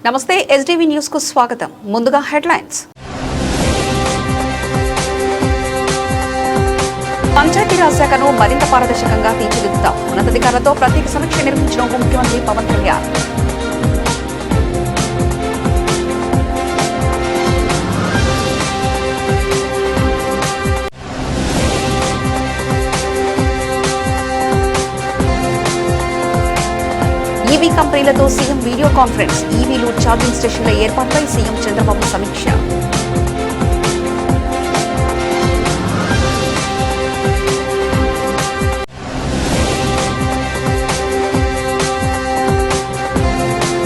నమస్తే SDV news కు స్వాగతం. ముందుగా హెడ్లైన్స్. పంచాయతీరాజ్ శాఖను మరింత పారదర్శకంగా తీర్చిదిద్దుతాం. ఉన్నతాధికారులతో ప్రత్యేక సమీక్ష నిర్వహించిన ఉప ముఖ్యమంత్రి పవన్ కళ్యాణ్. ఈవీ కంపెనీలతో సీఎం వీడియో కాన్ఫరెన్స్. ఈవీలు ఛార్జింగ్ స్టేషన్ల ఏర్పాటుపై సీఎం చంద్రబాబు సమీక్ష.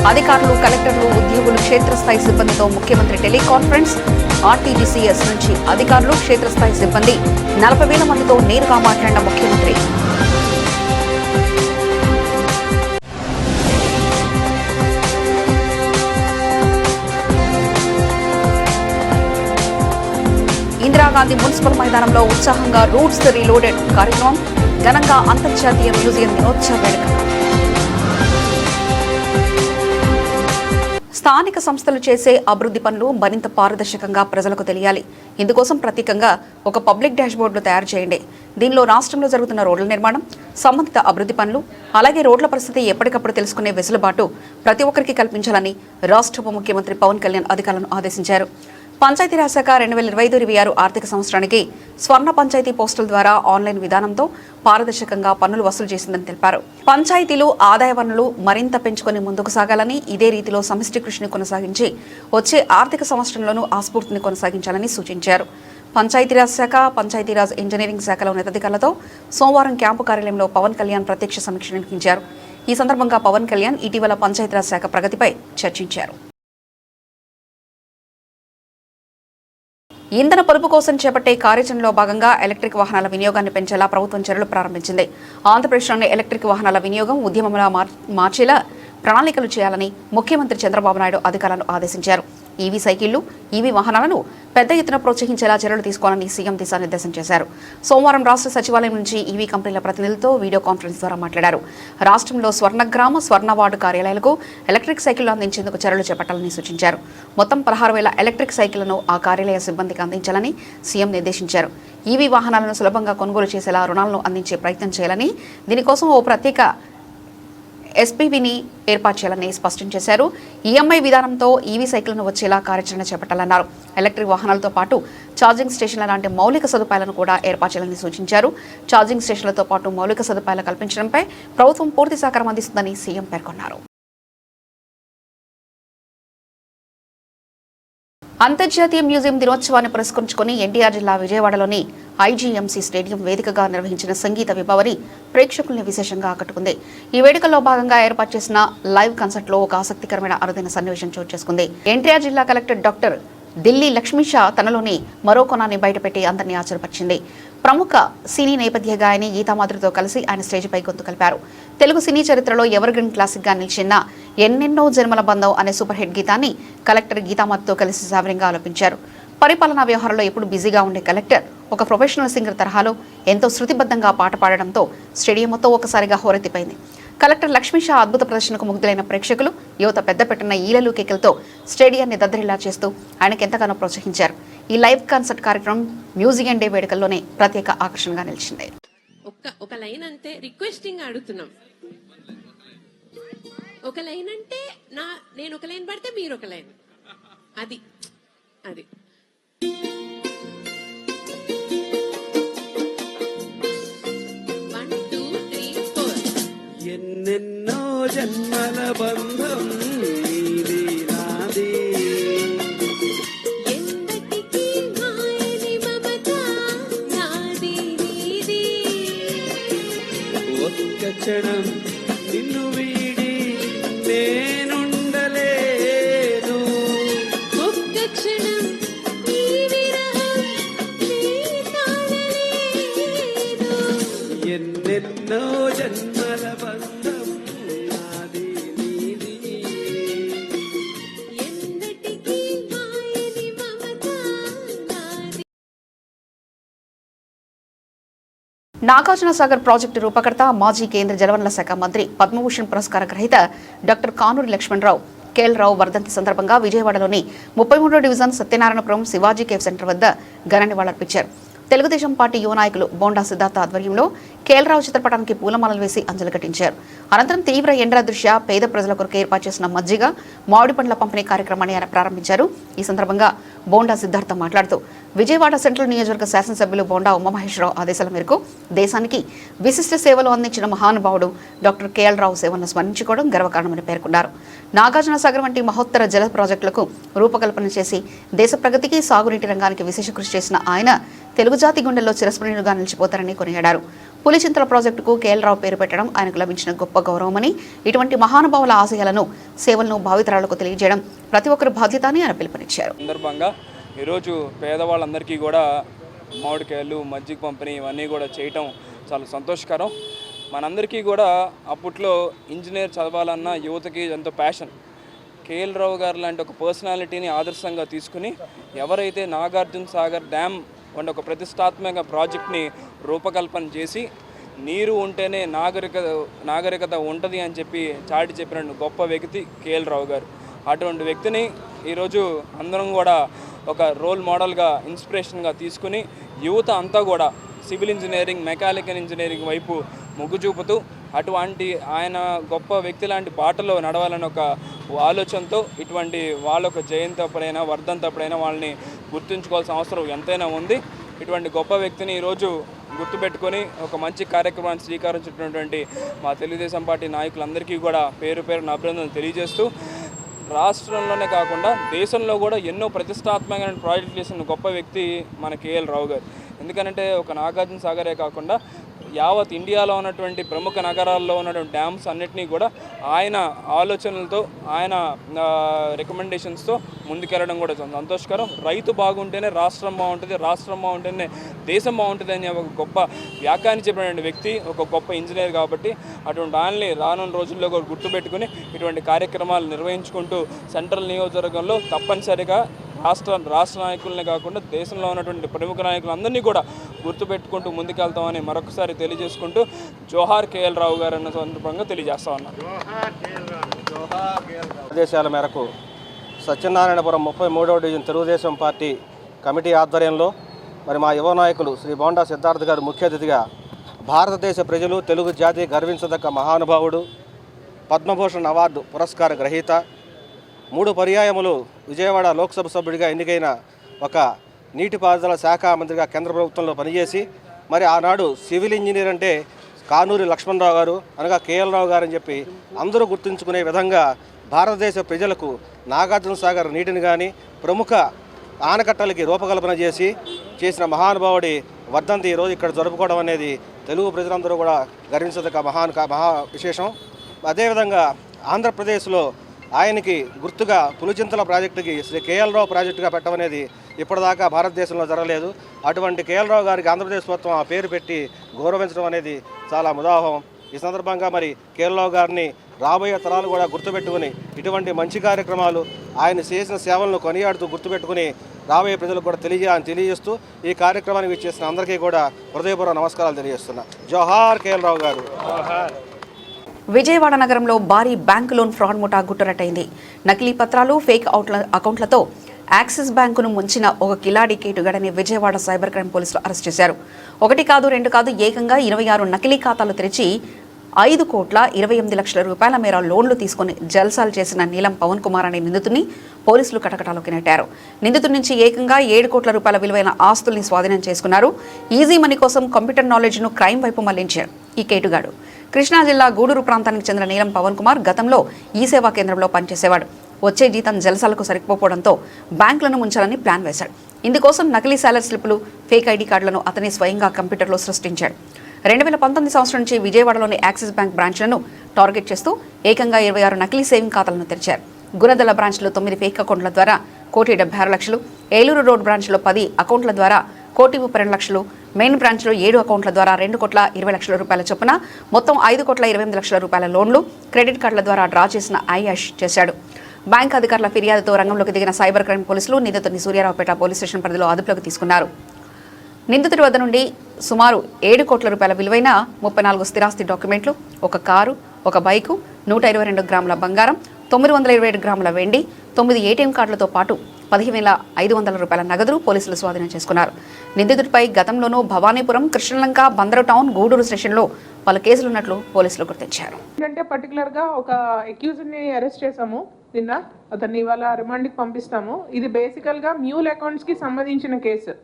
అధికారులు, కలెక్టర్లు, ఉద్యోగులు, క్షేత్రస్థాయి సిబ్బందితో ముఖ్యమంత్రి టెలికాన్ఫరెన్స్. ఆర్టీజీసీఎస్ నుంచి అధికారులు, క్షేత్రస్థాయి సిబ్బంది 40,000 మందితో నేరుగా మాట్లాడిన ముఖ్యమంత్రి. ఇందిరాగాంధీ మున్సిపల్ మైదానంలో ఉత్సాహంగా రూట్స్ రీలోడెడ్ కార్యక్రమం. ఘనంగా అంతర్జాతీయ మ్యూజియం దినోత్సవ వేడుక. స్థానిక సంస్థలు చేసే అభివృద్ధి పనులు మరింత పారదర్శకంగా ప్రజలకు తెలియాలి. ఇందుకోసం ప్రత్యేకంగా ఒక పబ్లిక్ డాష్బోర్డును తయారు చేయండి. దీనిలో రాష్ట్రంలో జరుగుతున్న రోడ్ల నిర్మాణం, సంబంధిత అభివృద్ధి పనులు, అలాగే రోడ్ల పరిస్థితి ఎప్పటికప్పుడు తెలుసుకునే వెసులుబాటు ప్రతి ఒక్కరికి కల్పించాలని రాష్ట్ర ఉప ముఖ్యమంత్రి పవన్ కళ్యాణ్ అధికారులను ఆదేశించారు. పంచాయతీరాజ్ శాఖ 2025-26 ఆర్థిక సంవత్సరానికి స్వర్ణ పంచాయతీ పోస్టుల ద్వారా ఆన్లైన్ విధానంతో పారదర్శకంగా పన్నులు వసూలు చేసిందని తెలిపారు. పంచాయతీలు ఆదాయ వనరులు మరింత పెంచుకొని ముందుకు సాగాలని, ఇదే రీతిలో సమిష్టి కృషిని కొనసాగించి వచ్చే ఆర్థిక సంవత్సరంలోనూ ఆ స్ఫూర్తిని కొనసాగించాలని సూచించారు. పంచాయతీరాజ్ శాఖ, పంచాయతీరాజ్ ఇంజనీరింగ్ శాఖల ఉన్నతాధికారులతో సోమవారం క్యాంపు కార్యాలయంలో పవన్ కళ్యాణ్ ప్రత్యక్ష సమీక్ష నిర్వహించారు. ఈ సందర్భంగా పవన్ కళ్యాణ్ ఇటీవల పంచాయతీరాజ్ శాఖ ప్రగతిపై చర్చించారు. ఇంధన పొదుపు కోసం చేపట్టే కార్యాచరణలో భాగంగా ఎలక్ట్రిక్ వాహనాల వినియోగాన్ని పెంచేలా ప్రభుత్వం చర్యలు ప్రారంభించింది. ఆంధ్రప్రదేశ్లోని ఎలక్ట్రిక్ వాహనాల వినియోగం ఉద్యమంలా మార్చేలా ప్రణాళికలు చేయాలని ముఖ్యమంత్రి చంద్రబాబు నాయుడు అధికారులను ఆదేశించారు. ఈవీ సైకిళ్లు, ఈవీ వాహనాలను పెద్ద ఎత్తున ప్రోత్సహించేలా చర్యలు తీసుకోవాలని సీఎం దిశానిర్దేశం చేశారు. సోమవారం రాష్ట్ర సచివాలయం నుంచి ఈవీ కంపెనీల ప్రతినిధులతో వీడియో కాన్ఫరెన్స్ ద్వారా మాట్లాడారు. రాష్ట్రంలో స్వర్ణగ్రామ, స్వర్ణ వార్డు కార్యాలయాలకు ఎలక్ట్రిక్ సైకిళ్లు అందించేందుకు చర్యలు చేపట్టాలని సూచించారు. మొత్తం 16,000 ఎలక్ట్రిక్ సైకిళ్లను ఆ కార్యాలయ సిబ్బందికి అందించాలని సీఎం నిర్దేశించారు. ఈవీ వాహనాలను సులభంగా కొనుగోలు చేసేలా రుణాలను అందించే ప్రయత్నం చేయాలని, దీనికోసం ఓ ప్రత్యేక ఎస్పీవీని ఏర్పాటు చేయాలని స్పష్టం చేశారు. ఈఎంఐ విధానంతో ఈవీ సైకిళ్లను వచ్చేలా కార్యాచరణ చేపట్టాలన్నారు. ఎలక్ట్రిక్ వాహనాలతో పాటు ఛార్జింగ్ స్టేషన్ల లాంటి మౌలిక సదుపాయాలను కూడా ఏర్పాటు చేయాలని సూచించారు. ఛార్జింగ్ స్టేషన్లతో పాటు మౌలిక సదుపాయాలు కల్పించడంపై ప్రభుత్వం పూర్తి సహకారం అందిస్తుందని సీఎం పేర్కొన్నారు. అంతర్జాతీయ మ్యూజియం దినోత్సవాన్ని పురస్కరించుకుని ఎన్టీఆర్ జిల్లా విజయవాడలోని ఐజీఎంసీ స్టేడియం వేదికగా నిర్వహించిన సంగీత విభావరి ప్రేక్షకుల్ని విశేషంగా ఆకట్టుకుంది. ఈ వేడుకల్లో భాగంగా ఏర్పాటు చేసిన లైవ్ కన్సర్ట్లో ఒక ఆసక్తికరమైన అరుదైన సన్నివేశం చోటు చేసుకుంది. ఎన్టీఆర్ జిల్లా కలెక్టర్ డాక్టర్ ఢిల్లీ లక్ష్మీషా తనలోని మరో కోణాన్ని బయటపెట్టి అందరినీ ఆశ్చర్యపరిచింది. ప్రముఖ సినీ నేపథ్య గాయని గీతామాధురితో కలిసి ఆయన స్టేజ్పై గొంతు కలిపారు. తెలుగు సినీ చరిత్రలో ఎవర్ గ్రీన్ క్లాసిక్గా నిలిచిన ఎన్నెన్నో జన్మల బంధం అనే సూపర్ హిట్ గీతాన్ని కలెక్టర్ గీతామాధురితో కలిసి సావరంగా ఆలపించారు. పరిపాలనా వ్యవహారంలో ఎప్పుడు బిజీగా ఉండే కలెక్టర్ ఒక ప్రొఫెషనల్ సింగర్ తరహాలో ఎంతో శృతిబద్ధంగా పాట పాడడంతో స్టేడియం మొత్తం ఒకసారిగా హోరెత్తిపోయింది. కలెక్టర్ లక్ష్మీషా అద్భుత ప్రదర్శనకు ముగ్ధులైన ప్రేక్షకులు, యువత పెద్ద పెట్టిన ఈలలు కేకలతో స్టేడియాన్ని దద్దరిల్లా చేస్తూ ఆయనకు ఎంతగానో ప్రోత్సహించారు. ఈ లైవ్ కాన్సర్ట్ కార్యక్రమం మ్యూజియం డే వేడుకల్లోనే ప్రత్యేక ఆకర్షణగా నిలిచింది. ఒక లైన్ అంతే రిక్వెస్టింగ్ అడుగుతున్నాం. ఒక లైన్ అంటే నేను ఒక లైన్ పడితే మీరు ఒక లైన్, అది అది ఎన్నెన్నో జన్మల బంధం నీది నాది, ఎందటికి మాయని మమత నాది నీది, ఒక్క క్షణం నిన్ను వీడి నేనుండలేను, ఒక్క క్షణం నీ విరహం నీ తాళలేను, ఎన్నెన్నో ఎన్నో జన్మల బంధం నాది నీది ఎన్నటికీ మాయని మమత నాది. నాగార్జున సాగర్ ప్రాజెక్టు రూపకర్త మాజీ కేంద్ర జలవనరుల శాఖ మంత్రి పద్మభూషణ్ పురస్కార గ్రహీత డాక్టర్ కానూరి లక్ష్మణరావు కేఎల్ వర్ధంతి సందర్భంగా విజయవాడలోని 33వ division Satyanarayanapuram Shivaji cafe centre వద్ద ఘన నివాళులర్పించారు. తెలుగుదేశం పార్టీ యువ నాయకులు బోండా సిద్ధార్థ ఆధ్వర్యంలో కేఎల్ చిత్రపటానికి పూలమాలలు వేసి అంజలి ఘటించారు. అనంతరం తీవ్ర ఎండల దృష్ట్యా పేద ప్రజల కొరకు ఏర్పాటు చేసిన మజ్జిగ, మామిడి పండ్ల పంపిణీ కార్యక్రమాన్ని ఆయన ప్రారంభించారు. ఈ సందర్భంగా బోండా సిద్ధార్థ మాట్లాడుతూ విజయవాడ సెంట్రల్ నియోజకవర్గ శాసనసభ్యులు బోండా ఉమామహేశ్వరరావు ఆదేశాల మేరకు దేశానికి విశిష్ట సేవలు అందించిన మహానుభావుడు డాక్టర్ కేఎల్ సేవలను స్మరించుకోవడం గర్వకారణమని పేర్కొన్నారు. నాగార్జున సాగర్ వంటి మహోత్తర జల ప్రాజెక్టులకు రూపకల్పన చేసి దేశ ప్రగతికి, సాగునీటి రంగానికి విశేష కృషి చేసిన ఆయన తెలుగు జాతి గుండెల్లో చిరస్మరణీయులుగా నిలిచిపోతారని కొనియాడారు. పులిచింతల ప్రాజెక్టుకు కేఎల్ పేరు పెట్టడం ఆయనకు లభించిన గొప్ప గౌరవమని, ఇటువంటి మహానుభావుల ఆశయాలను, సేవలను భావితరాలకు తెలియజేయడం ప్రతి ఒక్కరి బాధ్యత అని ఆయన పిలుపునిచ్చారు. సందర్భంగా ఈరోజు పేదవాళ్ళందరికీ కూడా మామిడికాయలు, మజ్జిగ పంపిణీ ఇవన్నీ కూడా చేయటం చాలా సంతోషకరం. మనందరికీ కూడా అప్పట్లో ఇంజనీర్ చదవాలన్న యువతకి ఎంతో ప్యాషన్. కేఎల్ గారు లాంటి ఒక పర్సనాలిటీని ఆదర్శంగా తీసుకుని ఎవరైతే నాగార్జున సాగర్ డ్యామ్ వంటి ఒక ప్రతిష్టాత్మక ప్రాజెక్ట్ని రూపకల్పన చేసి నీరు ఉంటేనే నాగరికత ఉంటుంది అని చెప్పి చాటి చెప్పిన గొప్ప వ్యక్తి కేఎల్ గారు. అటువంటి వ్యక్తిని ఈరోజు అందరం కూడా ఒక రోల్ మోడల్గా, ఇన్స్పిరేషన్గా తీసుకుని యువత అంతా కూడా సివిల్ ఇంజనీరింగ్, మెకానికల్ ఇంజనీరింగ్ వైపు మొగ్గు చూపుతూ అటువంటి ఆయన గొప్ప వ్యక్తి లాంటి బాటలో నడవాలని ఒక ఆలోచనతో ఇటువంటి వాళ్ళొక జయంతి అప్పుడైనా, వర్ధంతి అప్పుడైనా వాళ్ళని గుర్తుంచుకోవాల్సిన అవసరం ఎంతైనా ఉంది. ఇటువంటి గొప్ప వ్యక్తిని ఈరోజు గుర్తుపెట్టుకొని ఒక మంచి కార్యక్రమాన్ని స్వీకరించినటువంటి మా తెలుగుదేశం పార్టీ నాయకులందరికీ కూడా పేరు పేరున అభినందనలు తెలియజేస్తూ, రాష్ట్రంలోనే కాకుండా దేశంలో కూడా ఎన్నో ప్రతిష్టాత్మకమైన ప్రాజెక్టులు చేసిన గొప్ప వ్యక్తి మన కేఎల్ గారు. ఎందుకంటే ఒక నాగార్జున సాగరే కాకుండా యావత్ ఇండియాలో ఉన్నటువంటి ప్రముఖ నగరాల్లో ఉన్నటువంటి డ్యామ్స్ అన్నిటినీ కూడా ఆయన ఆలోచనలతో, ఆయన రికమెండేషన్స్తో ముందుకెళ్ళడం కూడా సంతోషకరం. రైతు బాగుంటేనే రాష్ట్రం బాగుంటుంది, రాష్ట్రం బాగుంటేనే దేశం బాగుంటుంది అనే ఒక గొప్ప వ్యాఖ్యాన్ని చెప్పినటువంటి వ్యక్తి, ఒక గొప్ప ఇంజనీర్. కాబట్టి అటువంటి ఆయన్ని రానున్న రోజుల్లో కూడా గుర్తుపెట్టుకుని ఇటువంటి కార్యక్రమాలు నిర్వహించుకుంటూ సెంట్రల్ నియోజకవర్గంలో తప్పనిసరిగా రాష్ట్ర నాయకులనే కాకుండా దేశంలో ఉన్నటువంటి ప్రముఖ నాయకులందరినీ కూడా గుర్తుపెట్టుకుంటూ ముందుకెళ్తామని మరొకసారి తెలియజేసుకుంటూ జోహార్ కేఎల్ గారు అన్న సందర్భంగా తెలియజేస్తా ఉన్నారు. ఆదేశాల మేరకు సత్యనారాయణపురం 33వ డివిజన్ తెలుగుదేశం పార్టీ కమిటీ ఆధ్వర్యంలో మరి మా యువ నాయకులు శ్రీ బోండా సిద్ధార్థ గారు ముఖ్య అతిథిగా భారతదేశ ప్రజలు, తెలుగు జాతి గర్వించదగ్గ మహానుభావుడు, పద్మభూషణ్ అవార్డు పురస్కార గ్రహీత, 3 పర్యాయములు విజయవాడ లోక్సభ సభ్యుడిగా ఎన్నికైన ఒక నీటిపారుదల శాఖ మంత్రిగా కేంద్ర ప్రభుత్వంలో పనిచేసి మరి ఆనాడు సివిల్ ఇంజనీర్ అంటే కానూరి లక్ష్మణరావు గారు అనగా కేఎల్ గారు అని చెప్పి అందరూ గుర్తుంచుకునే విధంగా భారతదేశ ప్రజలకు నాగార్జున సాగర్ నీటిని కానీ ప్రముఖ ఆనకట్టలకి రూపకల్పన చేసిన మహానుభావుడి వర్ధంతి ఈరోజు ఇక్కడ జరుపుకోవడం అనేది తెలుగు ప్రజలందరూ కూడా గర్వించదగ్గ మహా విశేషం. అదేవిధంగా ఆంధ్రప్రదేశ్లో ఆయనకి గుర్తుగా పులిచింతల ప్రాజెక్టుకి శ్రీ కేఎల్ ప్రాజెక్టుగా పెట్టమనేది ఇప్పటిదాకా భారతదేశంలో జరగలేదు. అటువంటి కేఎల్ గారికి ఆంధ్రప్రదేశ్ ప్రభుత్వం ఆ పేరు పెట్టి గౌరవించడం అనేది చాలా ముదావహం. ఈ సందర్భంగా మరి కేఎల్ గారిని రాబోయే తరాలు కూడా గుర్తుపెట్టుకుని ఇటువంటి మంచి కార్యక్రమాలు, ఆయన చేసిన సేవలను కొనియాడుతూ గుర్తుపెట్టుకుని రాబోయే ప్రజలకు కూడా తెలియజేస్తూ ఈ కార్యక్రమానికి ఇచ్చేసిన అందరికీ కూడా హృదయపూర్వక నమస్కారాలు తెలియజేస్తున్నా. జోహార్ కేఎల్ గారు. విజయవాడ నగరంలో భారీ బ్యాంకు లోన్ ఫ్రాడ్ ముఠా గుట్టురట్టయింది. నకిలీ పత్రాలు, ఫేక్ అకౌంట్లతో యాక్సిస్ బ్యాంకును ముంచిన ఒక కిలాడి కేటుగాడని విజయవాడ సైబర్ క్రైమ్ పోలీసులు అరెస్ట్ చేశారు. 1 కాదు 2 కాదు ఏకంగా 26 నకిలీ ఖాతాలు తెరిచి 5,28,00,000 రూపాయల మేర లోన్లు తీసుకుని జల్సాలు చేసిన నీలం పవన్ కుమార్ అనే నిందితుడిని పోలీసులు కటకటాలోకి నెట్టారు. నిందితుడి నుంచి ఏకంగా 7 కోట్ల రూపాయల విలువైన ఆస్తుల్ని స్వాధీనం చేసుకున్నారు. ఈజీ మనీ కోసం కంప్యూటర్ నాలెడ్జ్ను క్రైమ్ వైపు మళ్లించారు ఈ కేటుగాడు. కృష్ణా జిల్లా గూడూరు ప్రాంతానికి చెందిన నీలం పవన్ కుమార్ గతంలో ఈ సేవా కేంద్రంలో పనిచేసేవాడు. వచ్చే జీతం జల్సాలకు సరిపోవడంతో బ్యాంకులను ముంచాలని ప్లాన్ వేశాడు. ఇందుకోసం నకిలీ సాలరీ స్లిప్పులు, ఫేక్ ఐడి కార్డులను అతనే స్వయంగా కంప్యూటర్లో సృష్టించాడు. 2019 సంవత్సరం నుంచి విజయవాడలోని యాక్సిస్ బ్యాంక్ బ్రాంచ్లను టార్గెట్ చేస్తూ ఏకంగా 26 నకిలీ సేవింగ్ ఖాతాలను తెరిచారు. గుణదల బ్రాంచ్లో 9 ఫేక్ అకౌంట్ల ద్వారా 1,76,00,000, ఏలూరు రోడ్ బ్రాంచ్లో 10 అకౌంట్ల ద్వారా 1,32,00,000, మెయిన్ బ్రాంచ్లో 7 అకౌంట్ల ద్వారా 2,20,00,000 చొప్పున మొత్తం 5,28,00,000 లోన్లు క్రెడిట్ కార్డుల ద్వారా డ్రా చేసిన అయాష్ చేశాడు. బ్యాంక్ అధికారుల ఫిర్యాదుతో రంగంలోకి దిగిన సైబర్ క్రైమ్ పోలీసులు నిందితుడిని సూర్యారావుపేట పోలీస్ స్టేషన్ పరిధిలో అదుపులోకి తీసుకున్నారు. నిందితుడి వద్ద నుండి సుమారు 7 కోట్ల రూపాయల విలువైన 34 స్థిరాస్తి డాక్యుమెంట్లు, ఒక కారు, ఒక బైకు, 122 గ్రాముల బంగారం, 927 గ్రాముల వెండి, 9 ఏటీఎం కార్డులతో పాటు 15,500 రూపాయల నగదు పోలీసులు స్వాధీనం చేసుకున్నారు. నిందితుడిపై గతంలోనూ భవానీపురం, కృష్ణలంక, బందరు టౌన్, గూడూరు స్టేషన్లో పలు కేసులున్నట్లు పోలీసులు గుర్తించారు. అంటే పర్టికులర్ గా ఒక అక్యూజ్డ్ ని అరెస్ట్ చేసాము నిన్న. అతన్ని ఇవాళ రిమాండ్ కి పంపిస్తాము. ఇది బేసికల్ గా మ్యూల్ అకౌంట్స్ కి సంబంధించిన కేసు.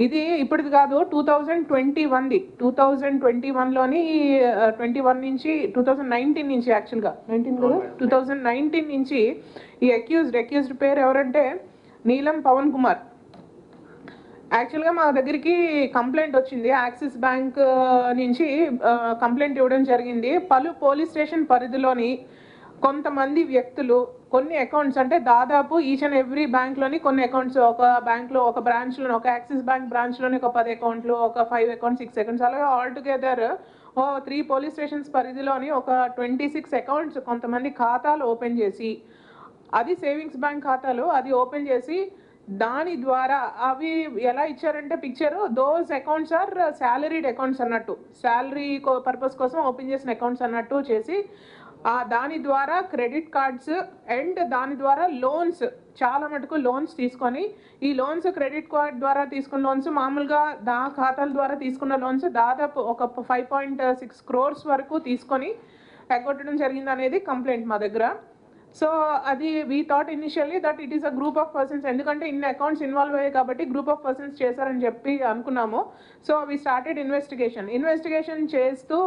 ఇది ఇప్పటిది కాదు, 2021ది. 2021లోని 21 నుంచి 2019 నుంచి యాక్చువల్గా 2019 నుంచి ఈ అక్యూజ్డ్ పేరు ఎవరంటే నీలం పవన్ కుమార్. యాక్చువల్గా మా దగ్గరికి కంప్లైంట్ వచ్చింది, యాక్సిస్ బ్యాంక్ నుంచి కంప్లైంట్ ఇవ్వడం జరిగింది. పలు పోలీస్ స్టేషన్ పరిధిలోని కొంతమంది వ్యక్తులు కొన్ని అకౌంట్స్, అంటే దాదాపు ఈచ్ అండ్ ఎవ్రీ బ్యాంక్లోని కొన్ని అకౌంట్స్, ఒక బ్యాంక్లో ఒక బ్రాంచ్లో, ఒక యాక్సిస్ బ్యాంక్ బ్రాంచ్లోని ఒక 10 అకౌంట్లు, ఒక 5 అకౌంట్స్, 6 అకౌంట్స్, అలాగే ఆల్ టుగెదర్ 3 పోలీస్ స్టేషన్స్ పరిధిలోని ఒక 26 అకౌంట్స్ కొంతమంది ఖాతాలు ఓపెన్ చేసి, అది సేవింగ్స్ బ్యాంక్ ఖాతాలు, అది ఓపెన్ చేసి దాని ద్వారా అవి ఎలా ఇచ్చారంటే picture, those accounts or salaried accounts అన్నట్టు, శాలరీ పర్పస్ కోసం ఓపెన్ చేసిన అకౌంట్స్ అన్నట్టు చేసి దాని ద్వారా క్రెడిట్ కార్డ్స్ అండ్ దాని ద్వారా లోన్స్, చాలా మటుకు లోన్స్ తీసుకొని, ఈ లోన్స్ క్రెడిట్ కార్డ్ ద్వారా తీసుకున్న లోన్స్, మామూలుగా ఖాతాల ద్వారా తీసుకున్న లోన్స్ దాదాపు ఒక 5.6 crores వరకు తీసుకొని ఎగ్గొట్టడం జరిగింది అనేది కంప్లైంట్ మా దగ్గర. సో అది we thought initially that it is a group of persons, ఎందుకంటే ఇన్ని అకౌంట్స్ ఇన్వాల్వ్ అయ్యాయి కాబట్టి గ్రూప్ ఆఫ్ పర్సన్స్ చేశారని చెప్పి అనుకున్నాము. సో వీ స్టార్టెడ్ ఇన్వెస్టిగేషన్ చేస్తూ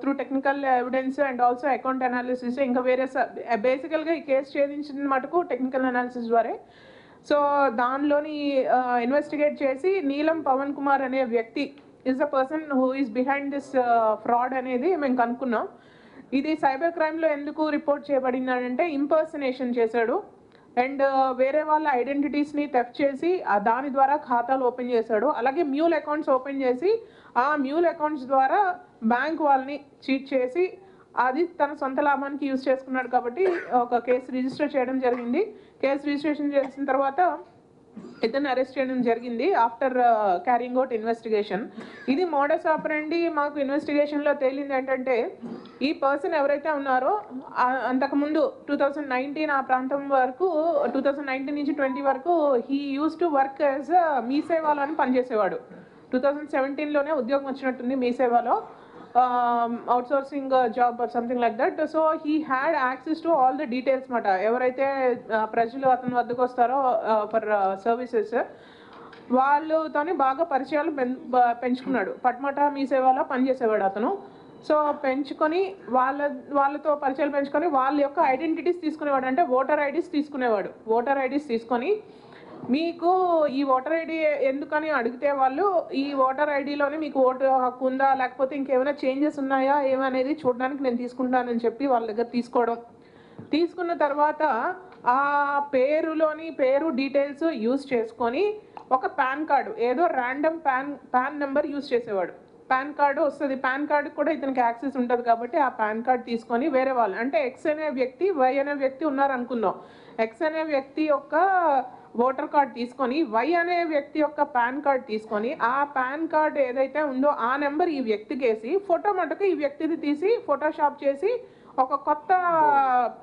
through technical evidence and also account analysis, ఇంకా వేరే బేసికల్గా ఈ కేసు ఛేదించిన మటుకు టెక్నికల్ అనాలిసిస్ ద్వారా. సో దానిలోని ఇన్వెస్టిగేట్ చేసి నీలం పవన్ కుమార్ అనే వ్యక్తి is the person who is behind this fraud అనేది మేము కనుక్కున్నాం. ఇది సైబర్ క్రైమ్లో ఎందుకు రిపోర్ట్ చేయబడిందంటే ఇంపర్సనేషన్ చేశాడు అండ్ వేరే వాళ్ళ ఐడెంటిటీస్ని థెఫ్ట్ చేసి దాని ద్వారా ఖాతాలు ఓపెన్ చేశాడు. అలాగే మ్యూల్ అకౌంట్స్ ఓపెన్ చేసి ఆ మ్యూల్ అకౌంట్స్ ద్వారా బ్యాంక్ వాళ్ళని చీట్ చేసి అది తన సొంత లాభానికి యూజ్ చేసుకున్నాడు. కాబట్టి ఒక కేసు రిజిస్టర్ చేయడం జరిగింది. కేసు రిజిస్ట్రేషన్ చేసిన తర్వాత ఇతన్ని అరెస్ట్ చేయడం జరిగింది ఆఫ్టర్ క్యారింగ్ అవుట్ ఇన్వెస్టిగేషన్. ఇది మోడస్ ఆపరండి మాకు ఇన్వెస్టిగేషన్లో తేలింది ఏంటంటే, ఈ పర్సన్ ఎవరైతే ఉన్నారో అంతకుముందు 2019 ఆ ప్రాంతం వరకు, 2019 నుంచి 20 వరకు he uses to work as మీ సేవాలో అని పనిచేసేవాడు. 2017లోనే ఉద్యోగం వచ్చినట్టుంది మీ సేవాలో, outsourcing job or something like that. So he had access to all the details మాట. ఎవరైతే ప్రజలు అతని వద్దకు వస్తారో ఫర్ సర్వీసెస్, వాళ్ళతోని బాగా పరిచయాలు పెంచుకున్నాడు. పట్మట మీ సేవలో పనిచేసేవాడు అతను. సో పెంచుకొని వాళ్ళతో పరిచయాలు పెంచుకొని వాళ్ళ యొక్క ఐడెంటిటీస్ తీసుకునేవాడు, అంటే ఓటర్ ఐడీస్ తీసుకునేవాడు. ఓటర్ ఐడీస్ తీసుకొని మీకు ఈ ఓటర్ ఐడి ఎందుకని అడిగితే వాళ్ళు ఈ ఓటర్ ఐడిలోనే మీకు ఓటు హక్కు ఉందా లేకపోతే ఇంకేమైనా చేంజెస్ ఉన్నాయా ఏమనేది చూడడానికి నేను తీసుకుంటానని చెప్పి వాళ్ళ దగ్గర తీసుకోవడం. తీసుకున్న తర్వాత ఆ పేరు డీటెయిల్స్ యూజ్ చేసుకొని ఒక పాన్ కార్డు, ఏదో ర్యాండమ్ పాన్ నెంబర్ యూజ్ చేసేవాడు. పాన్ కార్డు వస్తుంది, పాన్ కార్డు కూడా ఇతనికి యాక్సెస్ ఉంటుంది కాబట్టి ఆ పాన్ కార్డు తీసుకొని వేరే వాళ్ళు, అంటే ఎక్స్ అనే వ్యక్తి వై అనే వ్యక్తి ఉన్నారనుకుందాం, ఎక్స్ అనే వ్యక్తి యొక్క ఓటర్ కార్డ్ తీసుకొని వై అనే వ్యక్తి యొక్క పాన్ కార్డ్ తీసుకొని ఆ పాన్ కార్డ్ ఏదైతే ఉందో ఆ నెంబర్ ఈ వ్యక్తికి వేసి ఫోటో మటుకు ఈ వ్యక్తిది తీసి ఫోటోషాప్ చేసి ఒక కొత్త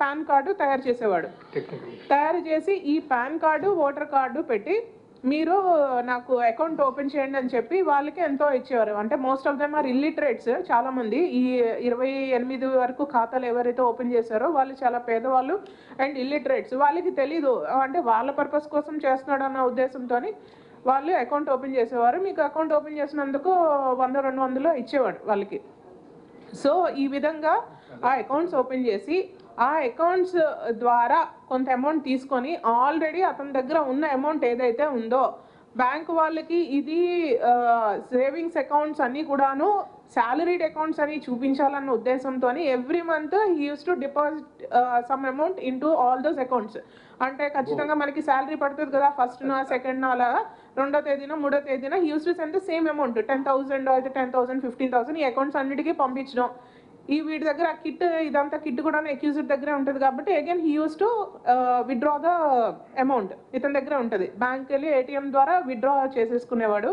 పాన్ కార్డు తయారు చేసేవాడు. తయారు చేసి ఈ పాన్ కార్డు ఓటర్ కార్డు పెట్టి మీరు నాకు అకౌంట్ ఓపెన్ చేయండి అని చెప్పి వాళ్ళకి ఎంతో ఇచ్చేవారు. అంటే most of them are illiterates, చాలామంది ఈ 28 వరకు ఖాతాలు ఎవరైతే ఓపెన్ చేశారో వాళ్ళు చాలా పేదవాళ్ళు అండ్ ఇల్లిటరేట్స్. వాళ్ళకి తెలీదు, అంటే వాళ్ళ పర్పస్ కోసం చేస్తున్నాడు అన్న ఉద్దేశంతో వాళ్ళు అకౌంట్ ఓపెన్ చేసేవారు. మీకు అకౌంట్ ఓపెన్ చేసినందుకు 100-200 ఇచ్చేవాడు వాళ్ళకి. సో ఈ విధంగా ఆ అకౌంట్స్ ఓపెన్ చేసి ఆ అకౌంట్స్ ద్వారా కొంత అమౌంట్ తీసుకొని ఆల్రెడీ అతని దగ్గర ఉన్న అమౌంట్ ఏదైతే ఉందో బ్యాంక్ వాళ్ళకి ఇది సేవింగ్స్ అకౌంట్స్ అన్నీ కూడాను సాలరీడ్ అకౌంట్స్ అని చూపించాలన్న ఉద్దేశంతో every month he uses to deposit some amount in to all those accounts. అంటే ఖచ్చితంగా మనకి శాలరీ పడుతుంది కదా, ఫస్ట్న సెకండ్న అలా 2వ తేదీన 3వ తేదీన he uses to send the same amount 10,000 అయితే 10,000 15,000 ఈ అకౌంట్స్ అన్నిటికీ పంపించడం. ఈ వీటి దగ్గర ఆ కిట్ ఇదంతా కిట్ కూడా అక్యూజ్డ్ దగ్గరే ఉంటుంది కాబట్టి again he uses to withdraw the amount ఇతని దగ్గర ఉంటుంది. బ్యాంక్ వెళ్ళి ఏటీఎం ద్వారా విత్డ్రా చేసేసుకునేవాడు.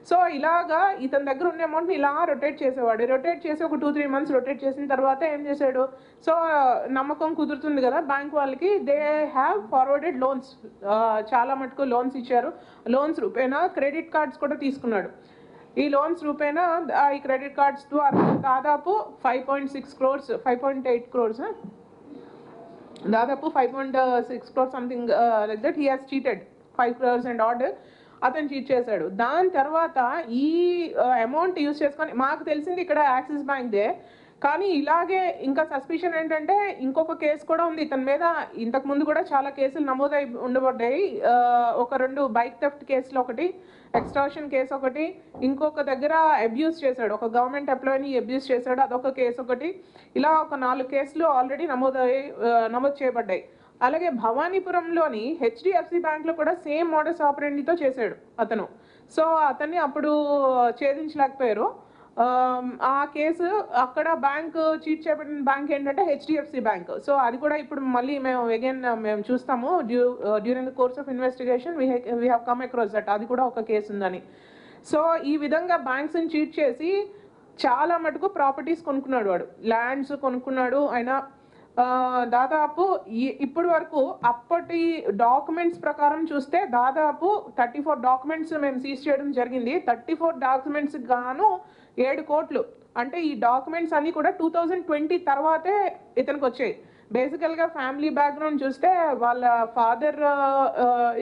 సో ఇలాగా ఇతని దగ్గర ఉన్న అమౌంట్ని ఇలా రొటేట్ చేసేవాడు. రొటేట్ చేసి ఒక 2-3 months రొటేట్ చేసిన తర్వాత ఏం చేశాడు, సో నమ్మకం కుదురుతుంది కదా బ్యాంక్ వాళ్ళకి, దే హ్యావ్ ఫార్వర్డెడ్ లోన్స్, చాలా మటుకు లోన్స్ ఇచ్చారు. లోన్స్ రూపేనా క్రెడిట్ కార్డ్స్ కూడా తీసుకున్నాడు. ఈ లోన్స్ రూపేనా ఈ క్రెడిట్ కార్డ్స్ ద్వారా దాదాపు 5.6 crores 5.8 crores దాదాపు 5.6 crores something like that he has cheated 5 crores and odd అతను చీట్ చేశాడు. దాని తర్వాత ఈ అమౌంట్ యూజ్ చేసుకొని మాకు తెలిసింది ఇక్కడ యాక్సిస్ బ్యాంక్దే, కానీ ఇలాగే ఇంకా సస్పిషన్ ఏంటంటే ఇంకొక కేసు కూడా ఉంది ఇతని మీద. ఇంతకు ముందు కూడా చాలా కేసులు నమోదై ఉండబడ్డాయి. ఒక 2 బైక్ థెఫ్ట్ కేసులు, ఒకటి ఎక్స్టార్షన్ కేసు, ఒకటి ఇంకొక దగ్గర అబ్యూస్ చేశాడు, ఒక గవర్నమెంట్ ఎంప్లాయీని అబ్యూస్ చేశాడు, అదొక కేసు ఒకటి. ఇలా ఒక 4 కేసులు ఆల్రెడీ నమోదు చేయబడ్డాయి. అలాగే భవానీపురంలోని హెచ్డిఎఫ్సి బ్యాంక్లో కూడా సేమ్ మోడస్ ఆపరెండితో చేశాడు అతను. సో అతన్ని అప్పుడు ఛేదించలేకపోయారు. ఆ కేసు అక్కడ బ్యాంక్ చీట్ చేయబడిన బ్యాంక్ ఏంటంటే హెచ్డిఎఫ్సి బ్యాంక్. సో అది కూడా ఇప్పుడు మళ్ళీ మేము చూస్తాము during the course of investigation we have come across that అది కూడా ఒక కేసు ఉందని. సో ఈ విధంగా బ్యాంక్స్ని చీట్ చేసి చాలా మటుకు ప్రాపర్టీస్ కొనుక్కున్నాడు వాడు, ల్యాండ్స్ కొనుక్కున్నాడు. ఆయన దాదాపు ఇప్పటి వరకు అప్పటి డాక్యుమెంట్స్ ప్రకారం చూస్తే దాదాపు 34 డాక్యుమెంట్స్ మేము సీజ్ చేయడం జరిగింది. 34 డాక్యుమెంట్స్ గాను 7 కోట్లు. అంటే ఈ డాక్యుమెంట్స్ అన్నీ కూడా 2020 తర్వాతే ఇతనికి వచ్చాయి. బేసికల్గా ఫ్యామిలీ బ్యాక్గ్రౌండ్ చూస్తే వాళ్ళ father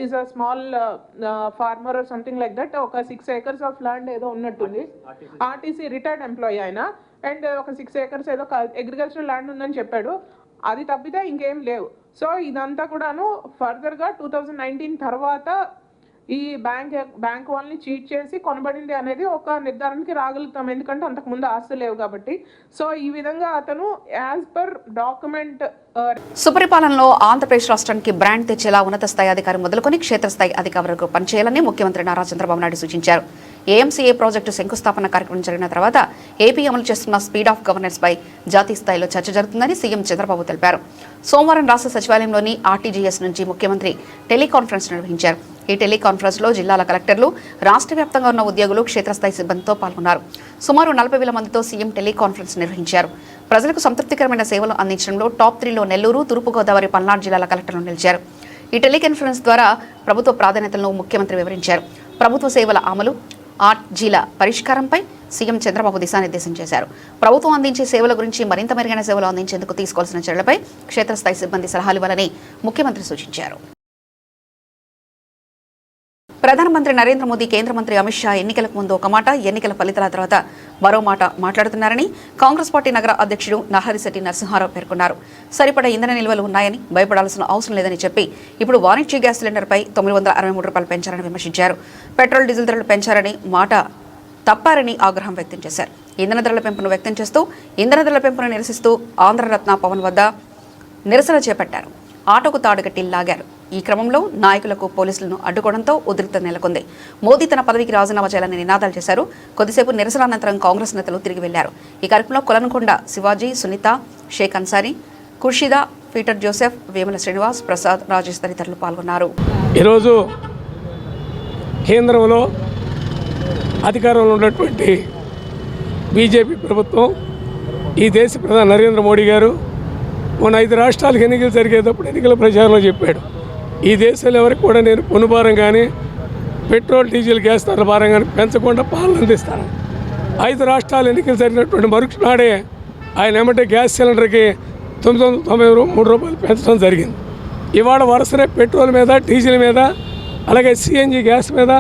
is a small farmer or something like that. ఒక 6 acres ఆఫ్ ల్యాండ్ ఏదో ఉన్నట్టుంది, ఆర్టీసీ రిటైర్డ్ ఎంప్లాయీ ఆయన. అండ్ ఒక 6 acres ఏదో అగ్రికల్చరల్ ల్యాండ్ ఉందని చెప్పాడు. అది తప్పితే ఇంకేం లేవు. సో ఇదంతా కూడాను ఫర్దర్గా 2019 తర్వాత ఈ బ్యాంక్ వాళ్ళని చీట్ చేసి కొనబడింది అనేది ఒక నిర్ధారణకి రాగలుగుతాం, ఎందుకంటే అంతకుముందు ఆస్తులు లేవు కాబట్టి. సో ఈ విధంగా అతను యాజ్ పర్ డాక్యుమెంట్ సుపరిపాలనలో ఆంధ్రప్రదేశ్ రాష్ట్రానికి బ్రాండ్ తెచ్చేలా ఉన్నత స్థాయి అధికారి మొదలుకొని క్షేత్రస్థాయి అధికారి వరకు పనిచేయాలని ముఖ్యమంత్రి నారా చంద్రబాబు నాయుడు సూచించారు. ఏఎంసీఏ ప్రాజెక్టు శంకుస్థాపన కార్యక్రమం జరిగిన తర్వాత ఏపీ అమలు చేస్తున్న స్పీడ్ ఆఫ్ గవర్నెన్స్ పై జాతీయ స్థాయిలో చర్చ జరుగుతుందని సీఎం చంద్రబాబు తెలిపారు. సోమవారం రాష్ట్ర సచివాలయంలోని ఆర్టీజీఎస్ నుంచి ముఖ్యమంత్రి టెలికాన్ఫరెన్స్ నిర్వహించారు. ఈ టెలికాన్ఫరెన్స్లో జిల్లాల కలెక్టర్లు, రాష్ట్ర వ్యాప్తంగా ఉన్న ఉద్యోగులు, క్షేత్రస్థాయి సిబ్బందితో పాల్గొన్నారు. సుమారు 40,000 మందితో సీఎం టెలికాన్ఫరెన్స్ నిర్వహించారు. ప్రజలకు సంతృప్తికరమైన సేవలు అందించడంలో టాప్ 3లో నెల్లూరు, తూర్పుగోదావరి, పల్నాడు జిల్లాల కలెక్టర్లు నిలిచారు. ఈ టెలికాన్ఫరెన్స్ ద్వారా ప్రభుత్వ ప్రాధాన్యతలను ముఖ్యమంత్రి వివరించారు. ప్రభుత్వ సేవల అమలు, ఆర్జీల పరిష్కారంపై సీఎం చంద్రబాబు దిశానిర్దేశం చేశారు. ప్రభుత్వం అందించే సేవల గురించి మరింత మెరుగైన సేవలు అందించేందుకు తీసుకోవాల్సిన చర్యలపై క్షేత్రస్థాయి సిబ్బంది సలహాలు ఇవ్వాలని ముఖ్యమంత్రి సూచించారు. ప్రధానమంత్రి నరేంద్ర మోదీ, కేంద్ర మంత్రి అమిత్ షా ఎన్నికలకు ముందు ఒక మాట, ఎన్నికల ఫలితాల తర్వాత మరో మాట మాట్లాడుతున్నారని కాంగ్రెస్ పార్టీ నగర అధ్యక్షుడు నరహరిశెట్టి నరసింహారావు పేర్కొన్నారు. సరిపడా ఇంధన నిల్వలు ఉన్నాయని, భయపడాల్సిన అవసరం లేదని చెప్పి ఇప్పుడు వాణిజ్య గ్యాస్ సిలిండర్పై 963 రూపాయలు పెంచారని విమర్శించారు. పెట్రోల్, డీజిల్ ధరలు పెంచారని మాట తప్పారని ఆగ్రహం వ్యక్తం చేశారు. ఇంధన ధరల పెంపును వ్యక్తం చేస్తూ ఇంధన ధరల పెంపును నిరసిస్తూ ఆంధ్రరత్న పవన్ వద్ద నిరసన చేపట్టారు. ఆటోకు తాడుగట్టి లాగారు. ఈ క్రమంలో నాయకులకు పోలీసులను అడ్డుకోవడంతో ఉద్రిక్తత నెలకొంది. మోదీ తన పదవికి రాజీనామా చేయాలని నినాదాలు చేశారు. కొద్దిసేపు నిరసన అనంతరం కాంగ్రెస్ నేతలు తిరిగి వెళ్లారు. ఈ కార్యక్రమంలో కొలనుకొండ శివాజీ, సునీత, షేక్ అన్సారీ, ఖుర్షిదా, పీటర్ జోసెఫ్, వేముల శ్రీనివాస్, ప్రసాద్, రాజేష్ తదితరులు పాల్గొన్నారు. ఈరోజు కేంద్రంలో అధికారంలో ఉన్నటువంటి బీజేపీ ప్రభుత్వం, ఈ దేశ ప్రధాని నరేంద్ర మోడీ గారు మొన్న 5 రాష్ట్రాలకు ఎన్నికలు జరిగేటప్పుడు ఎన్నికల ప్రచారంలో చెప్పాడు, ఈ దేశంలో ఎవరికి కూడా నేను పన్నుభారం కానీ పెట్రోల్, డీజిల్, గ్యాస్ ధరల భారం కానీ పెంచకుండా పాలన అందిస్తాను. 5 రాష్ట్రాలు ఎన్నికలు జరిగినటువంటి మరుక్షణాడే ఆయన ఏమంటే గ్యాస్ సిలిండర్కి 993 రూపాయలు పెంచడం జరిగింది. ఇవాళ వరుసనే పెట్రోల్ మీద, డీజిల్ మీద, అలాగే సిఎన్జి గ్యాస్ మీద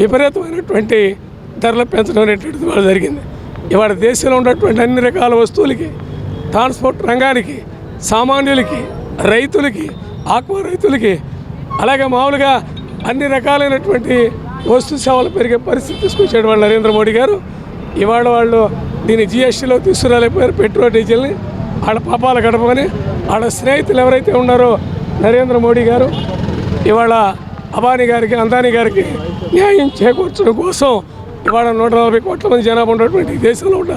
విపరీతమైనటువంటి ధరలు పెంచడం అనేటువంటిది ఇవాళ జరిగింది. ఇవాళ దేశంలో ఉన్నటువంటి అన్ని రకాల వస్తువులకి, ట్రాన్స్పోర్ట్ రంగానికి, సామాన్యులకి, రైతులకి, ఆక్వా రైతులకి, అలాగే మామూలుగా అన్ని రకాలైనటువంటి వస్తు సేవలు పెరిగే పరిస్థితి తీసుకొచ్చాడు వాళ్ళు నరేంద్ర మోడీ గారు. ఇవాళ వాళ్ళు దీన్ని జిఎస్టీలో తీసుకురాలేకపోయారు పెట్రోల్ డీజిల్ని. వాళ్ళ పాపాల గడపని వాళ్ళ స్నేహితులు ఎవరైతే ఉన్నారో నరేంద్ర మోడీ గారు ఇవాళ అబానీ గారికి అందానీ గారికి న్యాయం చేకూర్చడం కోసం ఇవాళ 140 కోట్ల మంది జనాభా ఉన్నటువంటి ఈ దేశంలో ఉన్న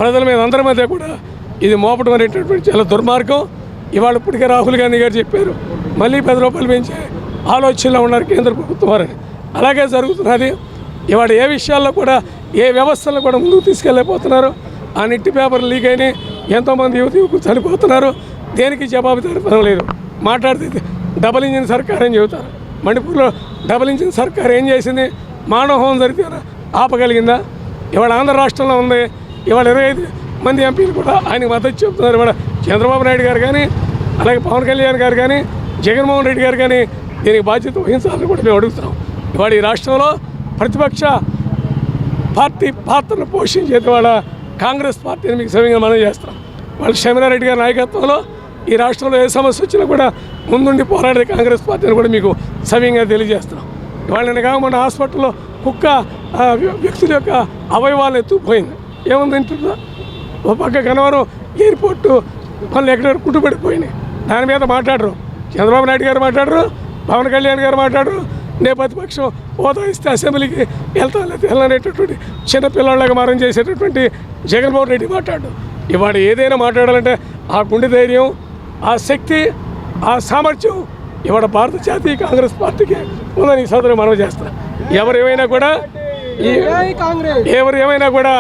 ప్రజల మీద అందరి మధ్య కూడా ఇది మోపడం అనేటటువంటి చాలా దుర్మార్గం. ఇవాళ ఇప్పటికే రాహుల్ గాంధీ గారు చెప్పారు మళ్ళీ 10 రూపాయలు పెంచే ఆలోచనలో ఉన్నారు కేంద్ర ప్రభుత్వం వారని. అలాగే జరుగుతున్నది. ఇవాళ ఏ విషయాల్లో కూడా ఏ వ్యవస్థలను కూడా ముందుకు తీసుకెళ్ళలేకపోతున్నారు. ఆ నిట్టి పేపర్లు లీక్ అయినాయి, ఎంతోమంది యువకులు చనిపోతున్నారు. దేనికి జవాబుదారీతనం లేదు. మాట్లాడితే డబుల్ ఇంజిన్ సర్కార్ అని చెబుతారు. మణిపూర్లో డబుల్ ఇంజిన్ సర్కార్ ఏం చేసింది? మానవ హోమం జరిగితే ఆపగలిగిందా? ఇవాళ ఆంధ్ర రాష్ట్రంలో ఉంది. ఇవాళ 25 మంది ఎంపీలు కూడా ఆయనకు మద్దతు చెబుతున్నారు. ఇవాళ చంద్రబాబు నాయుడు గారు కానీ అలాగే పవన్ కళ్యాణ్ గారు కానీ జగన్మోహన్ రెడ్డి గారు కానీ దీనికి బాధ్యత వహించాలని కూడా మేము అడుగుతున్నాం. ఇవాళ ఈ రాష్ట్రంలో ప్రతిపక్ష పార్టీ పాత్రను పోషించేది వాళ్ళ కాంగ్రెస్ పార్టీని మీకు సవ్యంగా మనం చేస్తున్నాం. వాళ్ళ షమీనారెడ్డి గారి నాయకత్వంలో ఈ రాష్ట్రంలో ఏ సమస్య వచ్చినా కూడా ముందుండి పోరాడే కాంగ్రెస్ పార్టీని కూడా మీకు సవ్యంగా తెలియజేస్తున్నాం. వాళ్ళని కాకుండా హాస్పిటల్లో కుక్క వ్యక్తుల యొక్క అవయవాలను ఎత్తుకుపోయింది. ఏముంది ఇంట్లో ఒక పక్క గన్నవరం ఎయిర్పోర్టు పనులు ఎక్కడ కుట్టుబడిపోయినాయి. దాని మీద మాట్లాడరు. చంద్రబాబు నాయుడు గారు మాట్లాడరు, పవన్ కళ్యాణ్ గారు మాట్లాడరు. ప్రతిపక్షం హోదా ఇస్తే అసెంబ్లీకి వెళ్ళనేటటువంటి చిన్నపిల్లలాగా మారం చేసేటటువంటి జగన్మోహన్ రెడ్డి మాట్లాడు. ఇవాళ ఏదైనా మాట్లాడాలంటే ఆ గుండె ధైర్యం, ఆ శక్తి, ఆ సామర్థ్యం ఇవాళ భారత జాతీయ కాంగ్రెస్ పార్టీకి ఉందని ఈ సోదరు మనం చేస్తాం. ఎవరు ఏమైనా కూడా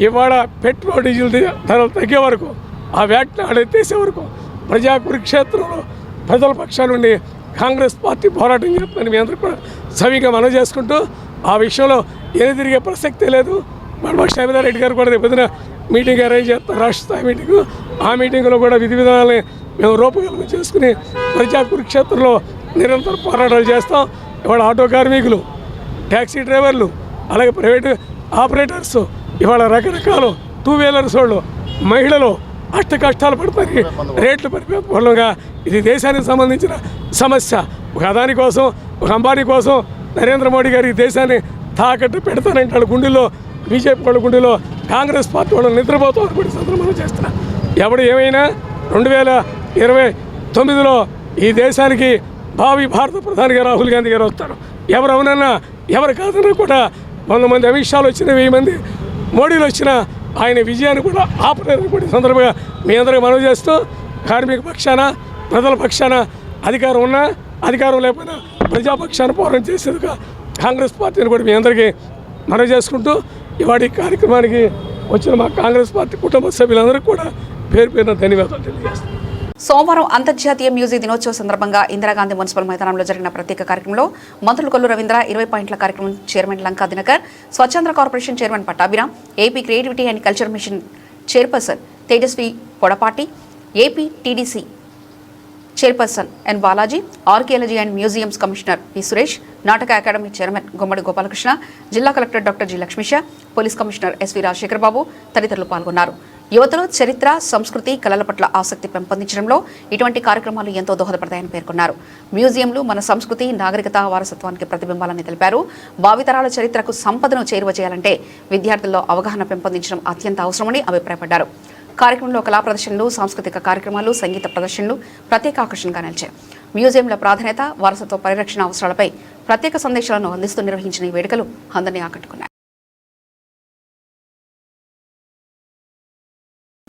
ఇవాళ పెట్రోల్ డీజిల్ ధరలు తగ్గే వరకు, ఆ వ్యాట్ని ఆడెత్తేసే వరకు ప్రజా కురుక్షేత్రంలో ప్రజల పక్షాలుండి కాంగ్రెస్ పార్టీ పోరాటం చేస్తుందని మీ అందరూ కూడా సవిగా మనం చేసుకుంటూ ఆ విషయంలో ఏది తిరిగే ప్రసక్తే లేదు. మన షమీనారెడ్డి గారు కూడా రేపొద్దున మీటింగ్ అరేంజ్ చేస్తారు, రాష్ట్ర స్థాయి మీటింగు. ఆ మీటింగ్లో కూడా విధి విధానాలని మేము రూపకల్పన చేసుకుని ప్రజా కురుక్షేత్రంలో నిరంతర పోరాటాలు చేస్తాం. ఇవాళ ఆటో కార్మికులు, ట్యాక్సీ డ్రైవర్లు, అలాగే ప్రైవేటు ఆపరేటర్స్, ఇవాళ రకరకాల 2 వీలర్స్ వాళ్ళు, మహిళలు అష్ట కష్టాలు పడతాయి. రేట్లు పడిపోగా ఇది దేశానికి సంబంధించిన సమస్య. ఒక అదాని కోసం, ఒక అంబానీ కోసం నరేంద్ర మోడీ గారి దేశాన్ని తాకట్టు పెడతానంటే వాళ్ళ గుండెల్లో, బీజేపీ వాళ్ళ గుండెల్లో కాంగ్రెస్ పార్టీ వాళ్ళు నిద్రపోతామని కూడా సందర్భంగా చేస్తున్నా. ఎవడు ఏమైనా 2029లో ఈ దేశానికి భావి భారత ప్రధానిగా రాహుల్ గాంధీ గారు వస్తారు. ఎవరు అవునన్నా ఎవరు కాదన్నా కూడా 100 మంది అమిత్ షాలు వచ్చిన, 1000 మంది మోడీలు వచ్చినా ఆయన విజయాన్ని కూడా ఆపలేరని కూడా సందర్భంగా మీ అందరికీ మనవి చేస్తూ, కార్మిక పక్షాన, ప్రజల పక్షాన అధికారం ఉన్నా అధికారం లేకపోయినా ప్రజాపక్షాన పోరాటం చేసేందుకు కాంగ్రెస్ పార్టీని కూడా మీ అందరికీ మనవి చేసుకుంటూ ఇవాటి కార్యక్రమానికి వచ్చిన మా కాంగ్రెస్ పార్టీ కుటుంబ సభ్యులందరికీ కూడా పేరు పేరున ధన్యవాదాలు తెలియజేస్తాను. సోమవారం అంతర్జాతీయ మ్యూజిక్ దినోత్సవ సందర్భంగా ఇందిరాగాంధీ మున్సిపల్ మైదానంలో జరిగిన ప్రత్యేక కార్యక్రమంలో మంత్రులు కొల్లు రవీంద్ర, 20 పాయింట్ల కార్యక్రమం chairman Lanka Dinakar, Swachh Andhra corporation chairman Pattabhiram, AP creativity and culture mission chairperson Tejaswi Podapati, AP TDC chairperson N Balaji, archaeology and museums commissioner P Suresh, నాటక అకాడమీ చైర్మన్ గుమ్మడి గోపాలకృష్ణ, జిల్లా collector doctor G Lakshmisha, police commissioner SV Rajasekhar Babu తదితరులు పాల్గొన్నారు. యువతలో చరిత్ర, సంస్కృతి, కళల పట్ల ఆసక్తి పెంపొందించడంలో ఇటువంటి కార్యక్రమాలు ఎంతో దోహదపడతాయని పేర్కొన్నారు. మ్యూజియంలు మన సంస్కృతి, నాగరికత, వారసత్వానికి ప్రతిబింబాలని తెలిపారు. భావితరాల చరిత్రకు సంపదను చేరువ చేయాలంటే విద్యార్థుల్లో అవగాహన పెంపొందించడం అత్యంత అవసరమని అభిప్రాయపడ్డారు. కార్యక్రమంలో కళా ప్రదర్శనలు, సాంస్కృతిక కార్యక్రమాలు, సంగీత ప్రదర్శనలు ప్రత్యేక ఆకర్షణగా నిలిచాయి. మ్యూజియంల ప్రాధాన్యత, వారసత్వ పరిరక్షణ అవసరాలపై ప్రత్యేక సందేశాలను అందిస్తూ నిర్వహించిన ఈ వేడుకలు అందరినీ ఆకట్టుకున్నాయి.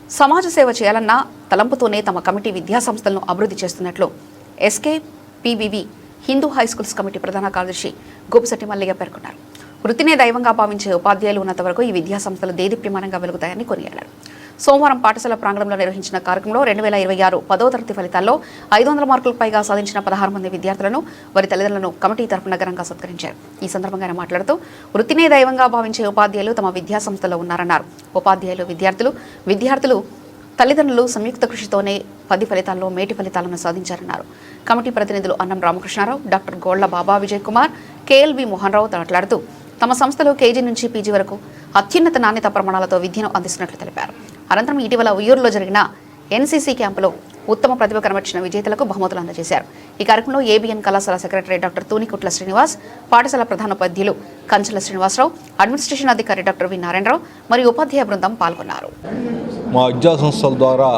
సమాజ సేవ చేయాలన్న తలంపుతోనే తమ కమిటీ విద్యాసంస్థలను అభివృద్ధి చేస్తున్నట్లు SK PVV Hindu high schools committee ప్రధాన కార్యదర్శి గోపిశెట్టి మల్లయ్య పేర్కొన్నారు. వృత్తినే దైవంగా భావించే ఉపాధ్యాయులు ఉన్నంత వరకు ఈ విద్యాసంస్థలు దేదీప్యమానంగా వెలుగుతాయని కొనియాడారు. సోమవారం పాఠశాల ప్రాంగణంలో నిర్వహించిన కార్యక్రమంలో 2026 10వ తరగతి ఫలితాల్లో 500 మార్కులకు పైగా సాధించిన 16 మంది విద్యార్థులను, వారి తల్లిదండ్రులను కమిటీ తరఫున ఘనంగా సత్కరించారు. ఈ సందర్భంగా ఆయన మాట్లాడుతూ, వృత్తినే దైవంగా భావించే ఉపాధ్యాయులు తమ విద్యాసంస్థలో ఉన్నారన్నారు. ఉపాధ్యాయులు, విద్యార్థులు తల్లిదండ్రులు సంయుక్త కృషితోనే 10 ఫలితాల్లో మేటి ఫలితాలను సాధించారన్నారు. కమిటీ ప్రతినిధులు అన్నం రామకృష్ణారావు, డాక్టర్ గోళ్ల బాబా విజయ్ కుమార్, కేఎల్వి మోహన్ రావు మాట్లాడుతూ తమ సంస్థలో కేజీ నుంచి పీజీ వరకు అత్యున్నత నాణ్యత ప్రమాణాలతో విద్యను అందిస్తున్నట్లు తెలిపారు. అనంతరం ఇటీవల ఉయ్యూరులో జరిగిన ఎన్సీసీ క్యాంపులో ఉత్తమ ప్రతిభ కనబర్చిన విజేతలకు బహుమతులు అందజేశారు. ఈ కార్యక్రమంలో ఏబిఎన్ కళాశాల సెక్రటరీ డాక్టర్ తూనికుట్ల శ్రీనివాస్, పాఠశాల ప్రధానోపాధ్యాయులు కంచెల శ్రీనివాసరావు, అడ్మినిస్ట్రేషన్ అధికారి డాక్టర్ వి నారాయణరావు మరియు ఉపాధ్యాయ బృందం పాల్గొన్నారు. మా విద్యా సంస్థల ద్వారా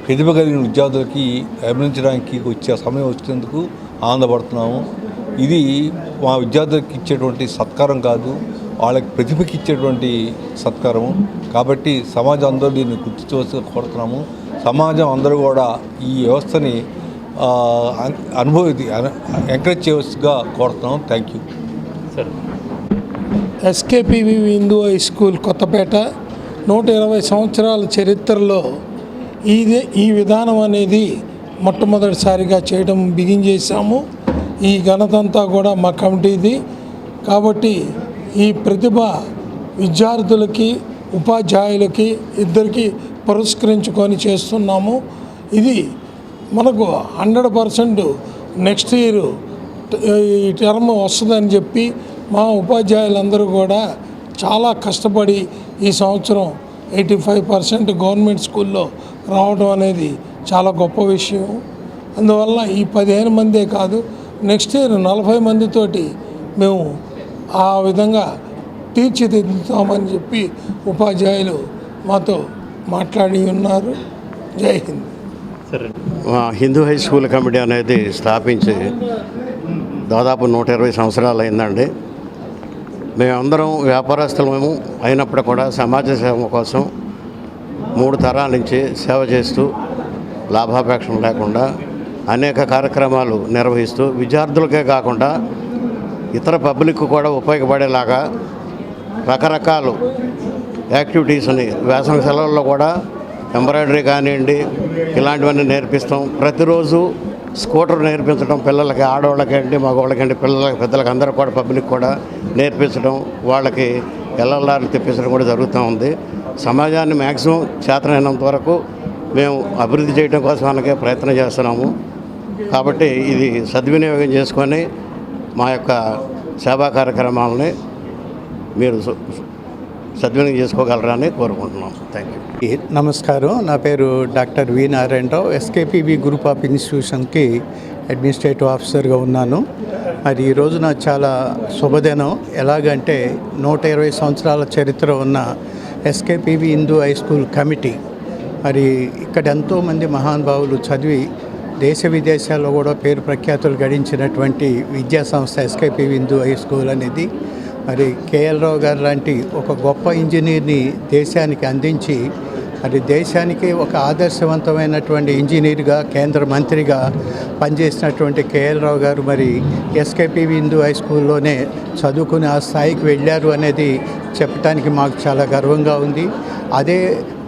ప్రతిభ కలిగిన విద్యార్థులకి అభినందించడానికి వచ్చే సమయం వచ్చేందుకు ఆనందపడుతున్నాము. ఇది మా విద్యార్థులకి ఇచ్చేటువంటి సత్కారం కాదు, వాళ్ళకి ప్రతిభకి ఇచ్చేటువంటి సత్కారము. కాబట్టి సమాజం అందరూ దీన్ని గుర్తించవలసి కోరుతున్నాము. సమాజం అందరూ కూడా ఈ వ్యవస్థని ఎంకరేజ్ చేయవలసిగా కోరుతున్నాము. Thank you. SKPV Hindu high school Kothapeta 120 సంవత్సరాల చరిత్రలో ఈ విధానం అనేది మొట్టమొదటిసారిగా చేయడం బిగిన్ చేశాము. ఈ ఘనత అంతా కూడా మా కమిటీది. కాబట్టి ఈ ప్రతిభ విద్యార్థులకి ఉపాధ్యాయులకి ఇద్దరికి పురస్కరించుకొని చేస్తున్నాము. ఇది మనకు 100% నెక్స్ట్ ఇయర్ ఈ టర్మ్ వస్తుందని చెప్పి మా ఉపాధ్యాయులందరూ కూడా చాలా కష్టపడి ఈ సంవత్సరం 85% గవర్నమెంట్ స్కూల్లో రావడం అనేది చాలా గొప్ప విషయం. అందువల్ల ఈ 15 మందే కాదు, నెక్స్ట్ ఇయర్ 40 మందితోటి మేము ఆ విధంగా తీర్చిదిద్దుతామని చెప్పి ఉపాధ్యాయులు మాతో మాట్లాడి ఉన్నారు. జై Hind. Hindu high school committee అనేది స్థాపించి దాదాపు 120 సంవత్సరాలు అయిందండి. మేమందరం వ్యాపారస్తులము అయినప్పుడు కూడా సమాజ సేవ కోసం 3 తరాల నుంచి సేవ చేస్తూ లాభాపేక్షం లేకుండా అనేక కార్యక్రమాలు నిర్వహిస్తూ విద్యార్థులకే కాకుండా ఇతర పబ్లిక్ కూడా ఉపయోగపడేలాగా రకరకాల యాక్టివిటీస్ని వేసవి సెలవుల్లో కూడా ఎంబ్రాయిడరీ కానివ్వండి ఇలాంటివన్నీ నేర్పిస్తాం. ప్రతిరోజు స్కూటర్ నేర్పించడం పిల్లలకి, ఆడవాళ్ళకండి మగవాళ్ళకండి, పిల్లలకి పెద్దలకి అందరూ కూడా పబ్లిక్ కూడా నేర్పించడం, వాళ్ళకి ఎల్ఎల్ఆర్లు తెప్పించడం కూడా జరుగుతూ ఉంది. సమాజాన్ని మ్యాక్సిమం చేతనైనంత వరకు మేము అభివృద్ధి చేయడం కోసం మనకే ప్రయత్నం చేస్తున్నాము. కాబట్టి ఇది సద్వినియోగం చేసుకొని మా యొక్క సేవా కార్యక్రమాలని మీరు సద్వినియోగం చేసుకోగలరని కోరుకుంటున్నాం. Thank you. నమస్కారం. నా పేరు doctor V Narayana Rao. SKPV group of ఇన్స్టిట్యూషన్కి అడ్మినిస్ట్రేటివ్ ఆఫీసర్గా ఉన్నాను. మరి ఈ రోజున చాలా శుభదినం. ఎలాగంటే 120 సంవత్సరాల చరిత్ర ఉన్న ఎస్కేపీవి హిందూ హై స్కూల్ కమిటీ మరి ఇక్కడ ఎంతోమంది మహానుభావులు చదివి దేశ విదేశాల్లో కూడా పేరు ప్రఖ్యాతులు గడించినటువంటి విద్యా సంస్థ ఎస్కేపీవి హిందూ హై స్కూల్ అనేది. మరి కేఎల్ రావు గారు లాంటి ఒక గొప్ప ఇంజనీర్ని దేశానికి అందించి మరి దేశానికి ఒక ఆదర్శవంతమైనటువంటి ఇంజనీర్గా కేంద్ర మంత్రిగా పనిచేసినటువంటి కేఎల్ రావు గారు మరి ఎస్కేపీవి హిందూ హై స్కూల్లోనే చదువుకుని ఆ స్థాయికి వెళ్ళారు అనేది చెప్పడానికి మాకు చాలా గర్వంగా ఉంది. అదే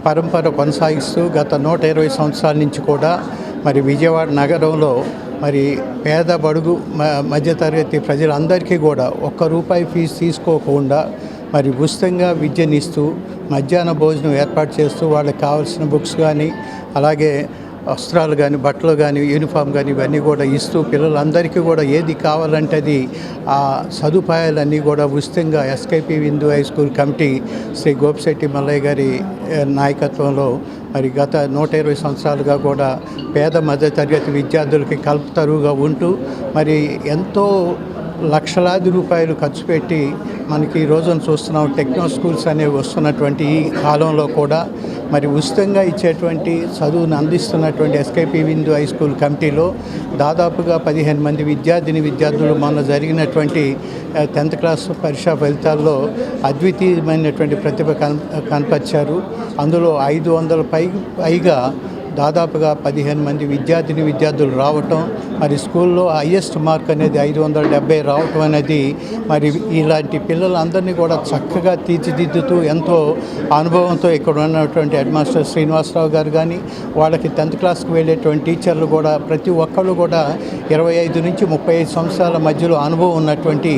పరంపర కొనసాగిస్తూ గత 120 సంవత్సరాల నుంచి కూడా మరి విజయవాడ నగరంలో మరి పేద బడుగు మధ్యతరగతి ప్రజలందరికీ కూడా ₹1 ఫీజు తీసుకోకుండా మరి ఉచితంగా విద్యనిస్తూ మధ్యాహ్న భోజనం ఏర్పాటు చేస్తూ వాళ్ళకి కావాల్సిన బుక్స్ కానీ అలాగే వస్త్రాలు కానీ బట్టలు కానీ యూనిఫామ్ కానీ ఇవన్నీ కూడా ఇస్తూ పిల్లలందరికీ కూడా ఏది కావాలంటే అది ఆ సదుపాయాలన్నీ కూడా ఉచితంగా SKPV Hindu high school committee Shri Gopisetti Mallaiah గారి నాయకత్వంలో మరి గత 120 సంవత్సరాలుగా కూడా పేద మధ్యతరగతి విద్యార్థులకి కల్పతరువుగా ఉంటూ మరి ఎంతో లక్షలాది రూపాయలు ఖర్చు పెట్టి మనకి ఈ రోజున చూస్తున్నాం టెక్నో స్కూల్స్ అనేవి వస్తున్నటువంటి ఈ కాలంలో కూడా మరి ఉచితంగా ఇచ్చేటువంటి చదువును అందిస్తున్నటువంటి ఎస్కేపీవి హిందూ హై స్కూల్ కమిటీలో దాదాపుగా 15 మంది విద్యార్థులు మొన్న జరిగినటువంటి 10th క్లాస్ పరీక్షా ఫలితాల్లో అద్వితీయమైనటువంటి ప్రతిభ కనపరిచారు. అందులో 500 పైగా దాదాపుగా 15 మంది విద్యార్థులు రావటం మరి స్కూల్లో హైయెస్ట్ మార్క్ అనేది 570 రావటం అనేది మరి ఇలాంటి పిల్లలందరినీ కూడా చక్కగా తీర్చిదిద్దుతూ ఎంతో అనుభవంతో ఇక్కడ ఉన్నటువంటి హెడ్ మాస్టర్ శ్రీనివాసరావు గారు కానీ వాళ్ళకి 10th క్లాస్కి వెళ్ళేటువంటి టీచర్లు కూడా ప్రతి ఒక్కళ్ళు కూడా 25 నుంచి 35 సంవత్సరాల మధ్యలో అనుభవం ఉన్నటువంటి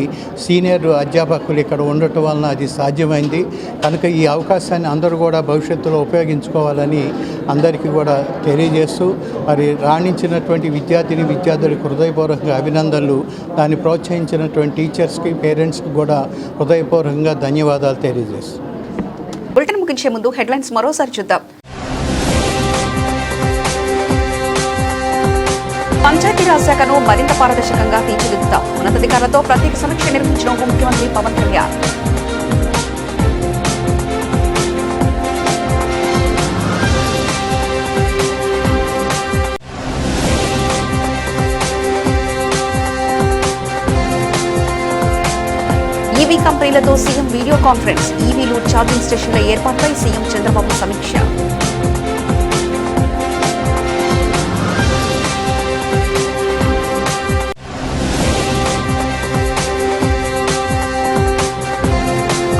సీనియర్ అధ్యాపకులు ఇక్కడ ఉండటం వలన అది సాధ్యమైంది. కనుక ఈ అవకాశాన్ని అందరూ కూడా భవిష్యత్తులో ఉపయోగించుకోవాలని అందరికీ కూడా తెలియజేస్తూ మరి రాణించినటువంటి విద్యార్థులకు హృదయపూర్వకంగా అభినందనలు. దాన్ని ప్రోత్సహించినటువంటి టీచర్స్కి పేరెంట్స్కి కూడా హృదయపూర్వకంగా ధన్యవాదాలు తెలియజేస్తూ బులెటిన్ ముగించే ముందు హెడ్లైన్స్ మరోసారి చూద్దాం. పంచాయతీరాజ్ శాఖను మరింత పారదర్శకంగా తీర్చిదిద్దుతాం. ఉన్నతాధికారులతో ప్రత్యేక సమీక్ష నిర్వహించిన ఉప ముఖ్యమంత్రి పవన్ కళ్యాణ్. ఈవీ కంపెనీలతో సీఎం వీడియో కాన్ఫరెన్స్. ఈవీలు ఛార్జింగ్ స్టేషన్ల ఏర్పాటుపై సీఎం చంద్రబాబు సమీక్ష.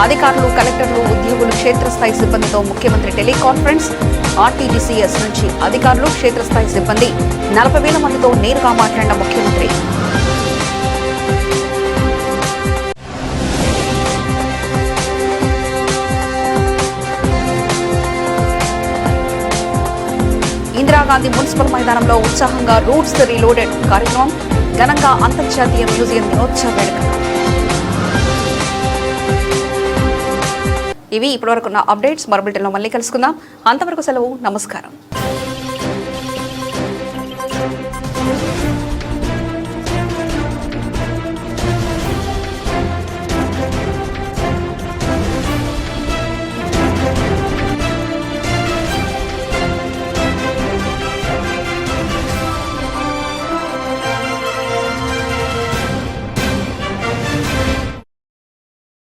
అధికారులు, కలెక్టర్లు, ఉద్యోగులు, క్షేత్రస్థాయి సిబ్బందితో ముఖ్యమంత్రి టెలికాన్ఫరెన్స్. ఆర్టీజీసీఎస్ నుంచి అధికారులు, క్షేత్రస్థాయి సిబ్బంది 40,000 మందితో నేరుగా మాట్లాడిన ముఖ్యమంత్రి. ఇందిరాగాంధీ మున్సిపల్ మైదానంలో ఉత్సాహంగా రూట్స్ రీలోడెడ్ కార్యక్రమం. ఘనంగా అంతర్జాతీయ మ్యూజియం దినోత్సవ వేడుక. ఇవి ఇప్పటివరకున్న అప్డేట్స్. మరో బులెటిన్లో మళ్ళీ కలుసుకుందాం. అంతవరకు సెలవు. నమస్కారం.